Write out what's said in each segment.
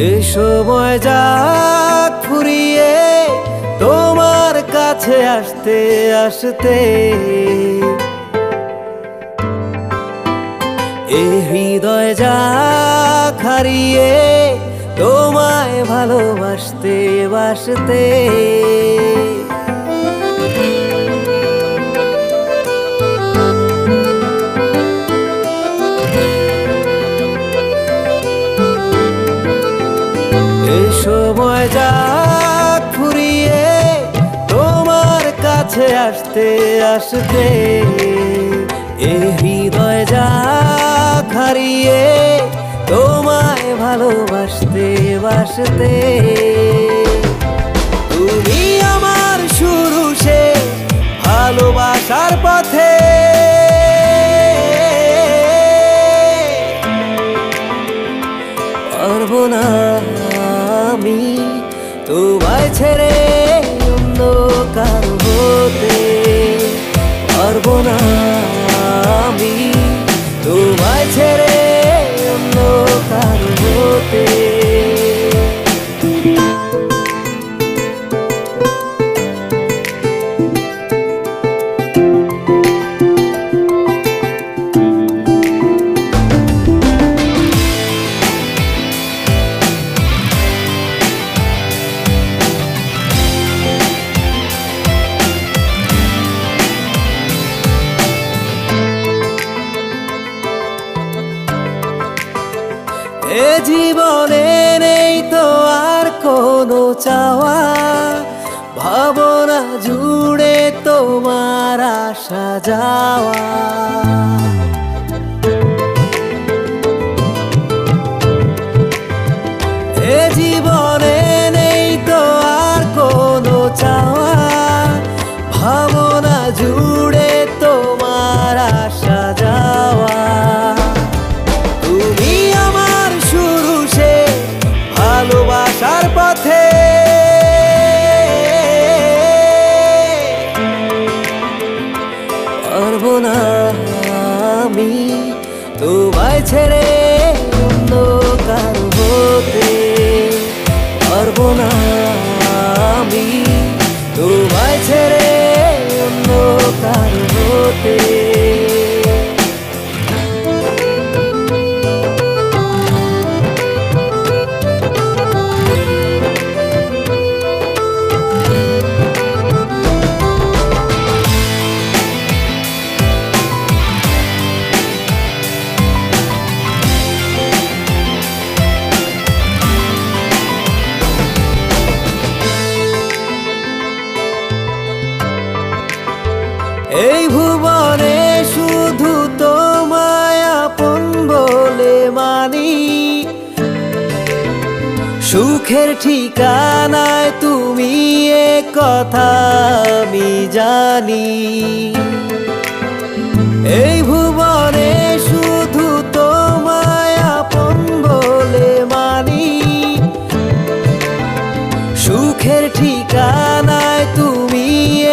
এই সময় যাক ফুরিয়ে তোমার কাছে আসতে আসতে, এই হৃদয় যাক হারিয়ে তোমায় ভালোবাসতে বাসতে। এই সময় যাক ফুরিয়ে তোমার কাছে আসতে আসতে, এই হৃদয় যাক হারিয়ে তোমায় ভালোবাসতে বাসতে। তুমি আমার শুরু সে ভালোবাসার পথে, পারবো না আমি তোমায় ছেড়ে অন্য কারো হতে, পারবো না আমি তোমায় ছেড়ে অন্য কারো হতে। এ জীবনে নেই তো আর কোনো চাওয়া, ভাবনা জুড়ে তোমার আসা যাওয়া। এ জীবনে নেই তো আর কোনো চাওয়া, ভাবনা জুড়ে তোমার আসা যাওয়া। তুমি আমার শুরু সে ভালোবাসার পথে, পারবো না আমি তোমায় ছেড়ে অন্য কারো হতে, পারবো না আমি তোমায় ছেড়ে অন্য কারো হতে। এই ভুবনে শুধু তোমায় আপন বলে মানি, সুখের ঠিকানায় তুমি এ কথা আমি জানি। এই ভুবনে শুধু তোমায় আপন বলে মানি, সুখের ঠিকানায় তুমি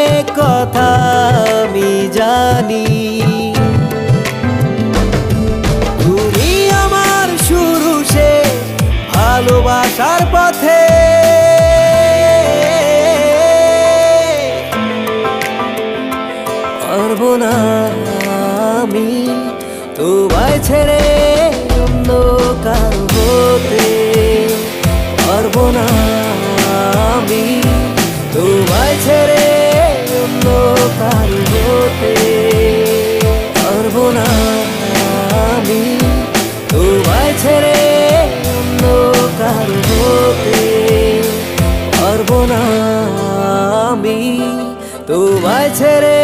এ কথা আমি জানি। তুমি আমার শুরু সে ভালোবাসার পথে, পারবো না আমি তোমায় ছেড়ে অন্য কারো হতে, পারবো না আমি তোমায় ছেড়ে অন্য কারো হতে, পারবো না আমি তোমায় ছেড়ে অন্য কারো হতে, পারবো না আমি তোমায় ছেড়ে